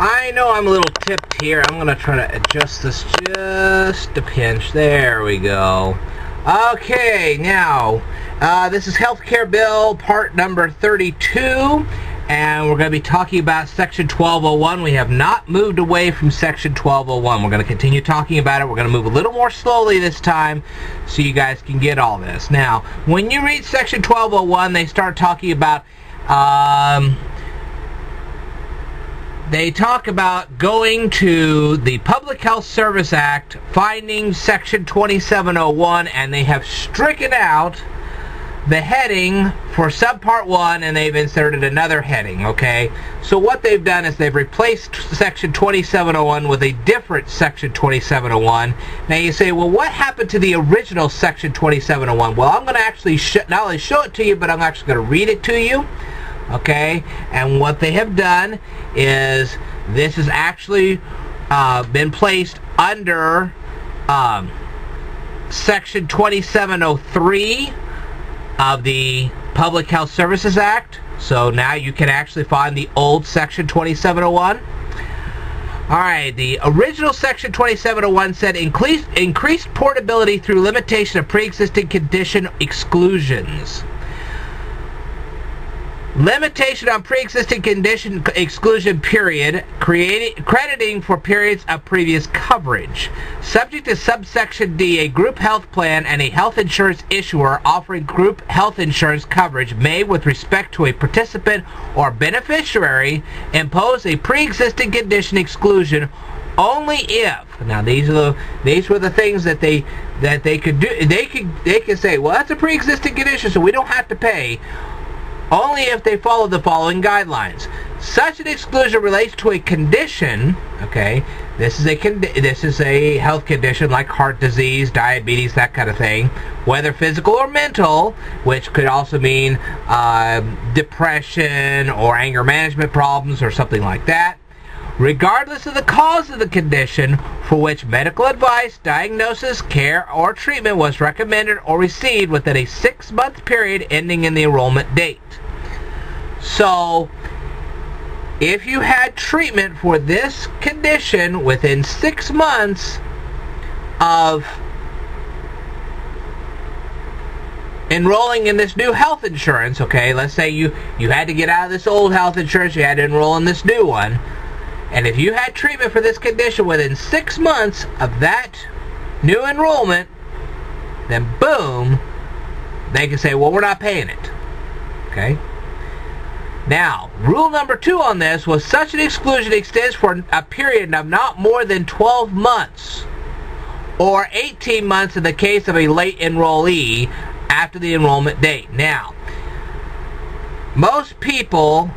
I know I'm a little tipped here. I'm going to try to adjust this just a pinch. There we go. Okay, now, this is Healthcare Bill, part number 32, and we're going to be talking about Section 1201. We have not moved away from Section 1201. We're going to continue talking about it. We're going to move a little more slowly this time so you guys can get all this. Now, when you read Section 1201, they start talking about... They talk about going to the Public Health Service Act, finding Section 2701, and they have stricken out the heading for Subpart 1, and they've inserted another heading, okay? So what they've done is they've replaced Section 2701 with a different Section 2701. Now you say, well, what happened to the original Section 2701? Well, I'm going to actually not only show it to you, but I'm actually going to read it to you. Okay, and what they have done is this has actually been placed under Section 2703 of the Public Health Services Act. So now you can actually find the old Section 2701. Alright, the original Section 2701 said increased portability through limitation of pre-existing condition exclusions. Limitation on pre-existing condition exclusion period, crediting for periods of previous coverage. Subject to subsection D, a group health plan and a health insurance issuer offering group health insurance coverage may, with respect to a participant or beneficiary, impose a pre-existing condition exclusion only if. Now these were the things that they could do. They could say, well, that's a pre-existing condition, so we don't have to pay. Only if they follow the following guidelines. Such an exclusion relates to a condition, okay, this is a health condition like heart disease, diabetes, that kind of thing, whether physical or mental, which could also mean depression or anger management problems or something like that, regardless of the cause of the condition for which medical advice, diagnosis, care, or treatment was recommended or received within a 6-month period ending in the enrollment date. So, if you had treatment for this condition within 6 months of enrolling in this new health insurance, okay, let's say you had to get out of this old health insurance, you had to enroll in this new one, and if you had treatment for this condition within 6 months of that new enrollment, then boom, they can say, well, we're not paying it. Okay? Now, rule number 2 on this was such an exclusion extends for a period of not more than 12 months or 18 months in the case of a late enrollee after the enrollment date. Now, most people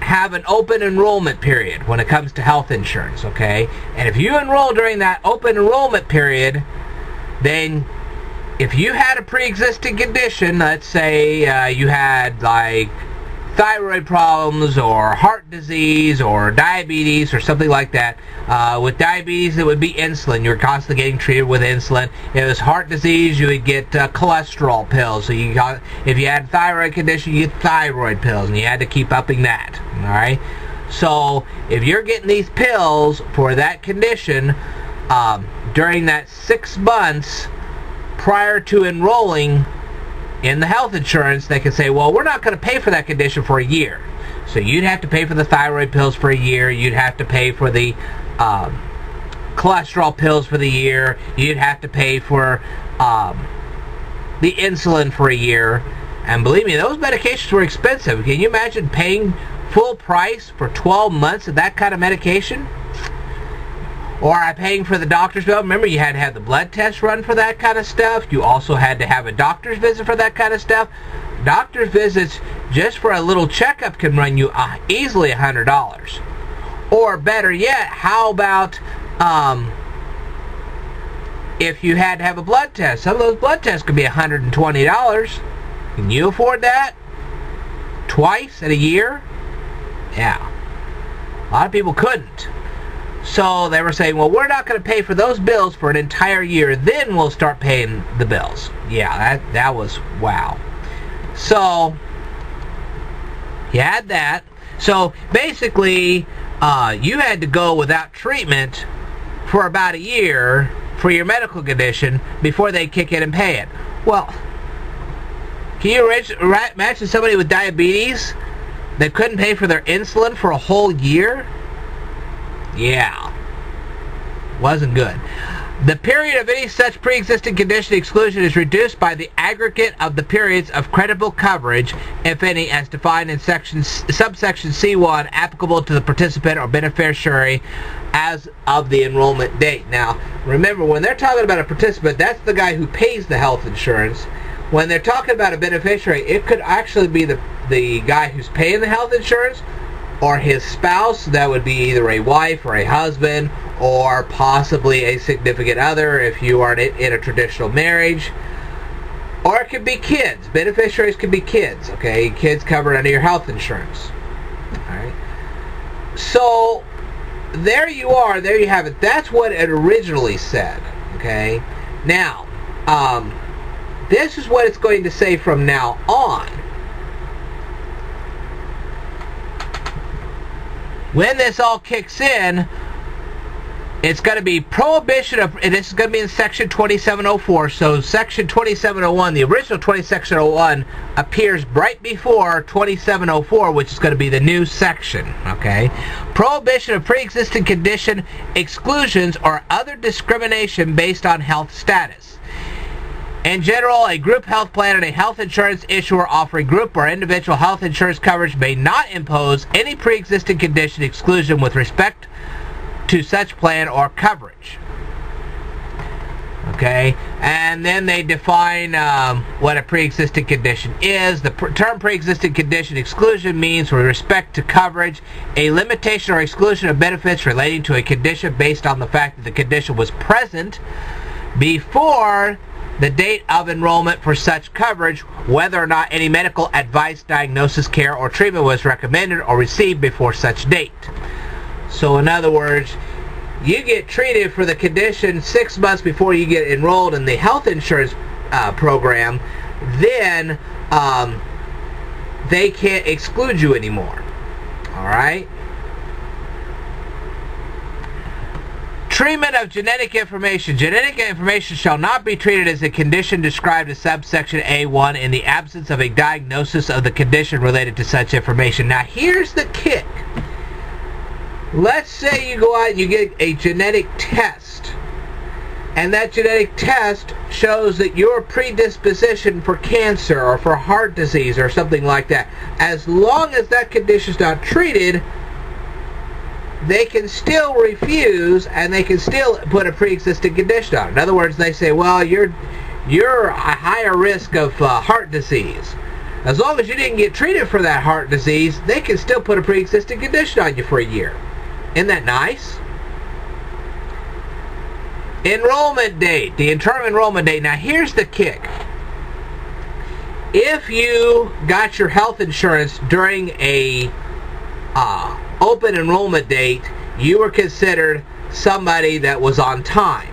have an open enrollment period when it comes to health insurance, okay? And if you enroll during that open enrollment period, then if you had a pre-existing condition, let's say you had like thyroid problems or heart disease or diabetes or something like that. With diabetes, it would be insulin. You're constantly getting treated with insulin. If it was heart disease, you would get cholesterol pills. So if you had thyroid condition, you get thyroid pills, and you had to keep upping that. All right. So if you're getting these pills for that condition during that 6 months prior to enrolling in the health insurance, they can say, well, we're not going to pay for that condition for a year. So you'd have to pay for the thyroid pills for a year. You'd have to pay for the cholesterol pills for the year. You'd have to pay for the insulin for a year. And believe me, those medications were expensive. Can you imagine paying full price for 12 months of that kind of medication? Or paying for the doctor's bill. Remember, you had to have the blood test run for that kind of stuff. You also had to have a doctor's visit for that kind of stuff. Doctor's visits, just for a little checkup, can run you easily $100. Or better yet, how about if you had to have a blood test? Some of those blood tests could be $120. Can you afford that? Twice in a year? Yeah. A lot of people couldn't. So they were saying, well, we're not going to pay for those bills for an entire year, then we'll start paying the bills. Yeah, that was, wow. So, you had that. So, basically, you had to go without treatment for about a year for your medical condition before they kick in and pay it. Well, can you imagine somebody with diabetes that couldn't pay for their insulin for a whole year? Yeah. Wasn't good. The period of any such pre-existing condition exclusion is reduced by the aggregate of the periods of credible coverage, if any, as defined in subsection C1, applicable to the participant or beneficiary as of the enrollment date. Now, remember, when they're talking about a participant, that's the guy who pays the health insurance. When they're talking about a beneficiary, it could actually be the guy who's paying the health insurance, or his spouse. That would be either a wife or a husband, or possibly a significant other if you are in a traditional marriage. Or it could be kids. Beneficiaries could be kids, okay? Kids covered under your health insurance. Alright? So, there you are. There you have it. That's what it originally said, okay? Now, this is what it's going to say from now on. When this all kicks in, it's going to be prohibition of, and this is going to be in section 2704. So section 2701, the original 2701, appears right before 2704, which is going to be the new section. Okay, prohibition of pre-existing condition exclusions or other discrimination based on health status. In general, a group health plan and a health insurance issuer offering group or individual health insurance coverage may not impose any pre-existing condition exclusion with respect to such plan or coverage. Okay, and then they define what a pre-existing condition is. The term pre-existing condition exclusion means, with respect to coverage, a limitation or exclusion of benefits relating to a condition based on the fact that the condition was present before the date of enrollment for such coverage, whether or not any medical advice, diagnosis, care, or treatment was recommended or received before such date. So in other words, you get treated for the condition 6 months before you get enrolled in the health insurance program, then they can't exclude you anymore. Alright? Treatment of genetic information. Genetic information shall not be treated as a condition described in subsection A1 in the absence of a diagnosis of the condition related to such information. Now here's the kick. Let's say you go out and you get a genetic test, and that genetic test shows that your predisposition for cancer or for heart disease or something like that. As long as that condition is not treated, they can still refuse, and they can still put a pre-existing condition on it. In other words, they say, well, you're a higher risk of heart disease. As long as you didn't get treated for that heart disease, they can still put a pre-existing condition on you for a year. Isn't that nice? Enrollment date. The term enrollment date. Now here's the kick. If you got your health insurance during a open enrollment date, you were considered somebody that was on time.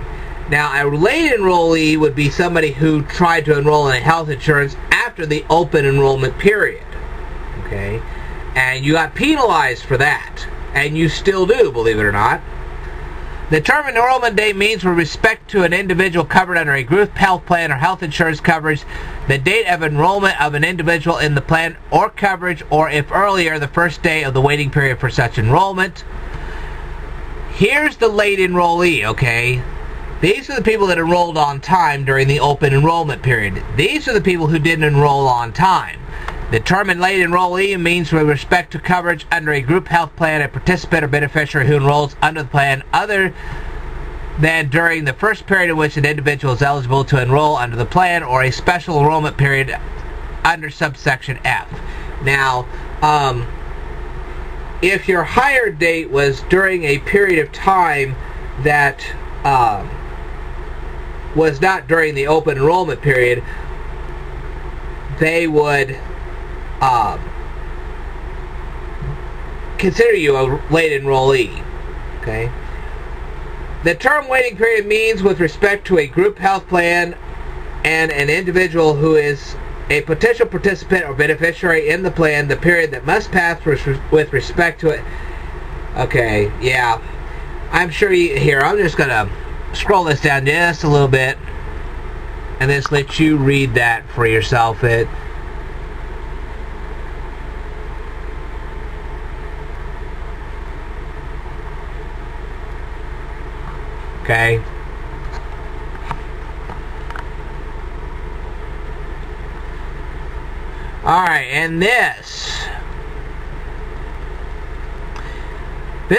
Now, a late enrollee would be somebody who tried to enroll in a health insurance after the open enrollment period. Okay? And you got penalized for that. And you still do, believe it or not. The term enrollment date means, with respect to an individual covered under a group health plan or health insurance coverage, the date of enrollment of an individual in the plan or coverage, or if earlier, the first day of the waiting period for such enrollment. Here's the late enrollee, okay? These are the people that enrolled on time during the open enrollment period. These are the people who didn't enroll on time. The term late enrollee means, with respect to coverage under a group health plan, a participant or beneficiary who enrolls under the plan other than during the first period in which an individual is eligible to enroll under the plan, or a special enrollment period under subsection F. Now, if your hire date was during a period of time that was not during the open enrollment period, they would consider you a late enrollee. Okay? The term waiting period means, with respect to a group health plan and an individual who is a potential participant or beneficiary in the plan, the period that must pass with respect to it Okay, yeah. I'm sure you... Here, I'm just going to scroll this down just a little bit and just let you read that for yourself. Okay. Alright, and this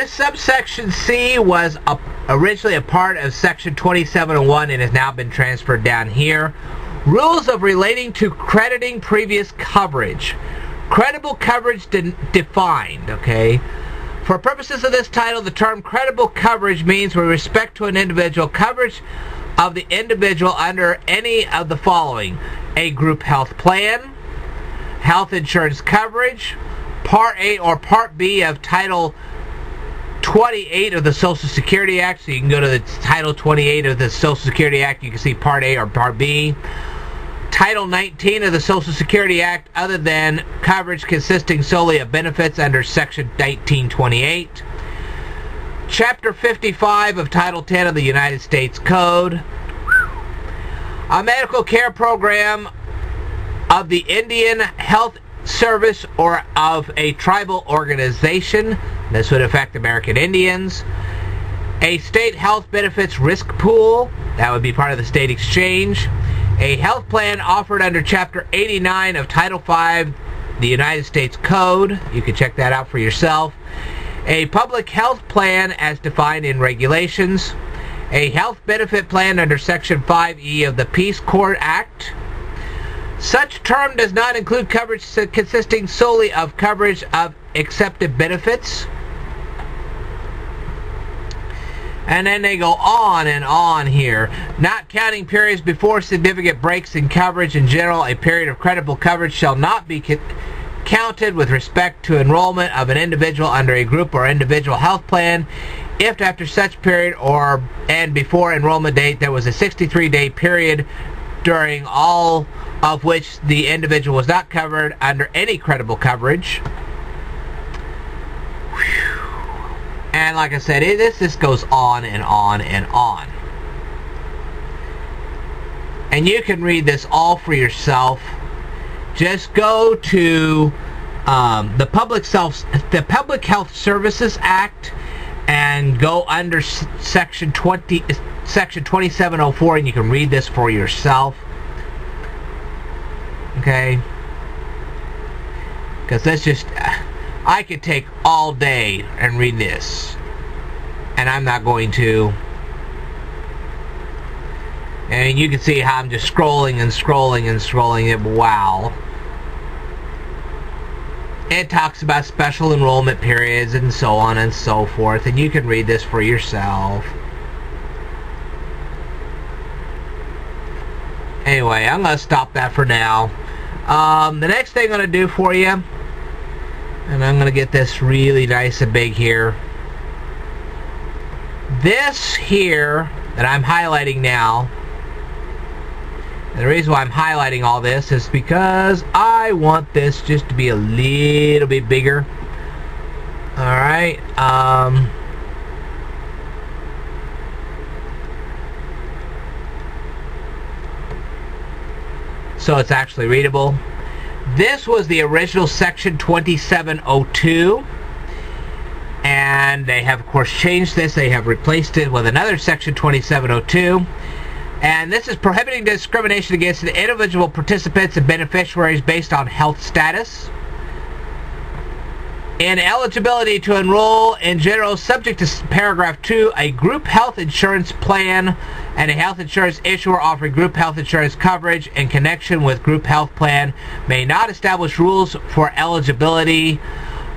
subsection C was originally a part of section 2701 and has now been transferred down here. Rules of relating to crediting previous coverage. Credible coverage defined, okay? For purposes of this title, the term credible coverage means with respect to an individual coverage of the individual under any of the following: a group health plan, health insurance coverage, Part A or Part B of Title 28 of the Social Security Act. So you can go to the Title 28 of the Social Security Act. You can see Part A or Part B. Title 19 of the Social Security Act, other than coverage consisting solely of benefits under Section 1928. Chapter 55 of Title 10 of the United States Code. A medical care program of the Indian Health Service or of a tribal organization. This would affect American Indians. A state health benefits risk pool. That would be part of the state exchange. A health plan offered under Chapter 89 of Title 5, the United States Code. You can check that out for yourself. A public health plan as defined in regulations. A health benefit plan under Section 5E of the Peace Corps Act. Such term does not include coverage consisting solely of coverage of accepted benefits. And then they go on and on here. Not counting periods before significant breaks in coverage in general, a period of credible coverage shall not be counted with respect to enrollment of an individual under a group or individual health plan if after such period and before enrollment date there was a 63-day period during all of which the individual was not covered under any credible coverage. And like I said, this just goes on and on and on. And you can read this all for yourself. Just go to the Public Health Services Act and go under Section 2704, and you can read this for yourself. Okay? Because that's just... I could take all day and read this, and I'm not going to. And you can see how I'm just scrolling and scrolling and scrolling. Wow. It talks about special enrollment periods and so on and so forth, and you can read this for yourself. Anyway, I'm going to stop that for now. The next thing I'm going to do for you, and I'm going to get this really nice and big here. This here that I'm highlighting now, and the reason why I'm highlighting all this is because I want this just to be a little bit bigger. Alright, so it's actually readable. This was the original Section 2702, and they have of course changed this. They have replaced it with another Section 2702, and this is prohibiting discrimination against the individual participants and beneficiaries based on health status. Ineligibility to enroll in general, subject to paragraph 2, a group health insurance plan and a health insurance issuer offering group health insurance coverage in connection with group health plan may not establish rules for eligibility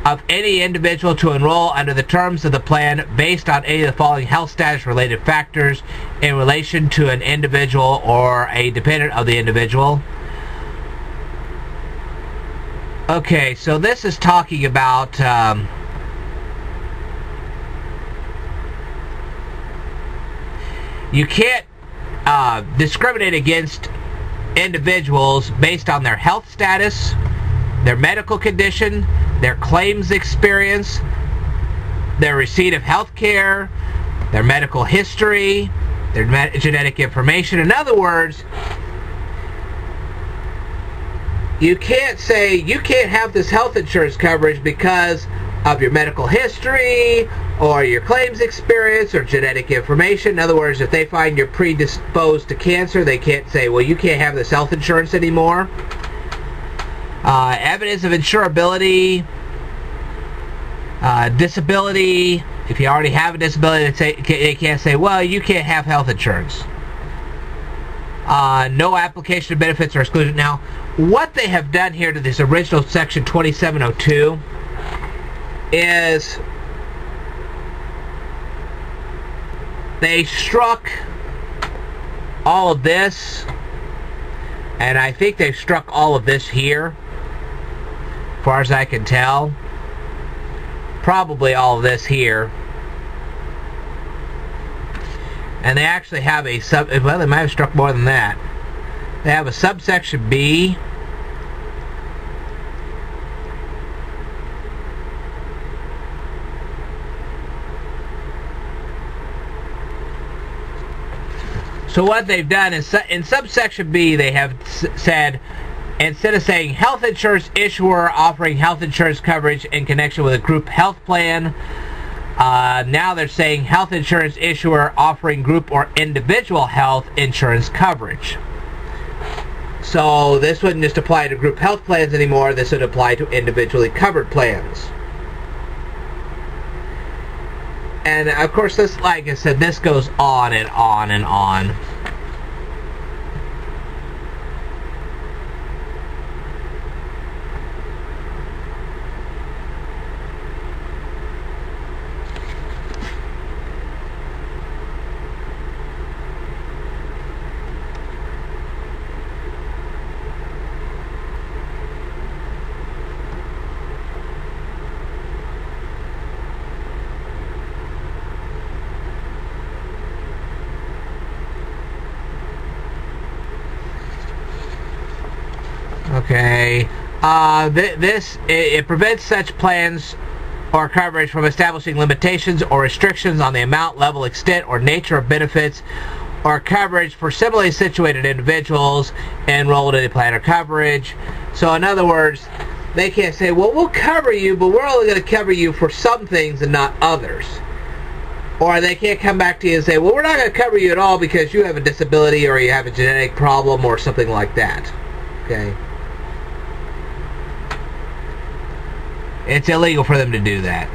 of any individual to enroll under the terms of the plan based on any of the following health status related factors in relation to an individual or a dependent of the individual. Okay, so this is talking about you can't discriminate against individuals based on their health status, their medical condition, their claims experience, their receipt of health care, their medical history, their genetic information. In other words, you can't say you can't have this health insurance coverage because of your medical history or your claims experience or genetic information. In other words, if they find you're predisposed to cancer, they can't say, well, you can't have this health insurance anymore. Evidence of insurability, disability. If you already have a disability, they can't say, well, you can't have health insurance. No application of benefits or exclusion. Now, what they have done here to this original section 2702 is they struck all of this, and I think they struck all of this here, as far as I can tell. Probably all of this here. And they actually have a well, they might have struck more than that. They have a subsection B. So what they've done is, in subsection B, they have said, instead of saying health insurance issuer offering health insurance coverage in connection with a group health plan, now they're saying health insurance issuer offering group or individual health insurance coverage. So this wouldn't just apply to group health plans anymore, this would apply to individually covered plans. And of course, this, like I said, this goes on and on and on. Okay, it prevents such plans or coverage from establishing limitations or restrictions on the amount, level, extent, or nature of benefits or coverage for similarly situated individuals enrolled in a plan or coverage. So in other words, they can't say, well, we'll cover you, but we're only going to cover you for some things and not others. Or they can't come back to you and say, well, we're not going to cover you at all because you have a disability or you have a genetic problem or something like that. Okay? It's illegal for them to do that.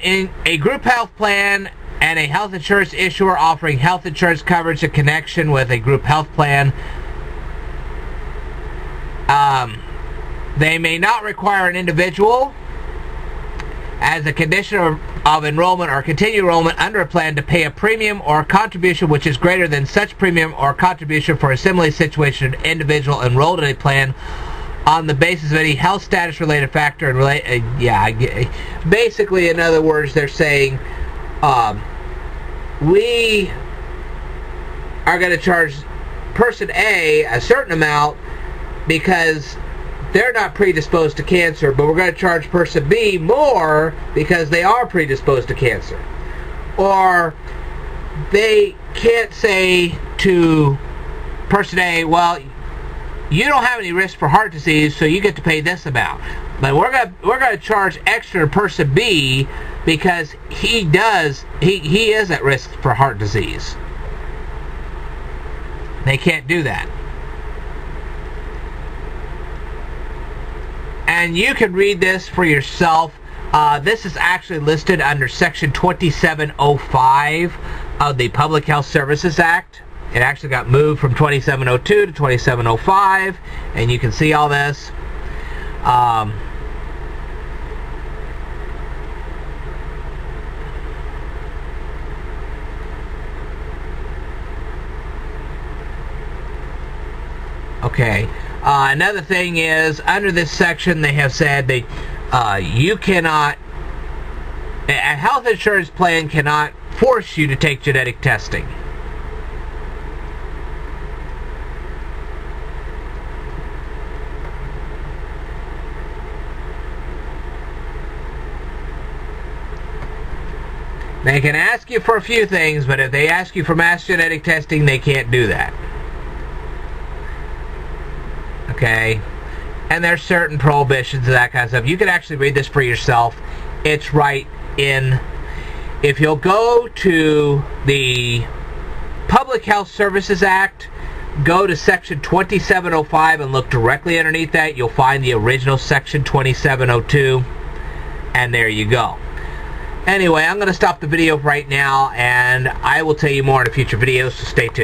In a group health plan and a health insurance issuer offering health insurance coverage in connection with a group health plan, they may not require an individual as a condition of enrollment or continued enrollment under a plan to pay a premium or contribution which is greater than such premium or contribution for a similarly situated individual enrolled in a plan on the basis of any health status related factor and basically, in other words, they're saying we are going to charge person A a certain amount because they're not predisposed to cancer, but we're going to charge person B more because they are predisposed to cancer. Or they can't say to person A, well, you don't have any risk for heart disease, so you get to pay this amount. But we're going to charge extra to person B because he is at risk for heart disease. They can't do that. And you can read this for yourself. This is actually listed under Section 2705 of the Public Health Services Act. It actually got moved from 2702 to 2705, and you can see all this. Okay. Another thing is, under this section, they have said that you cannot, a health insurance plan cannot force you to take genetic testing. They can ask you for a few things, but if they ask you for mass genetic testing, they can't do that. Okay? And there's certain prohibitions and that kind of stuff. You can actually read this for yourself. It's right in... If you'll go to the Public Health Services Act, go to Section 2705 and look directly underneath that. You'll find the original Section 2702. And there you go. Anyway, I'm going to stop the video right now, and I will tell you more in a future video, so stay tuned.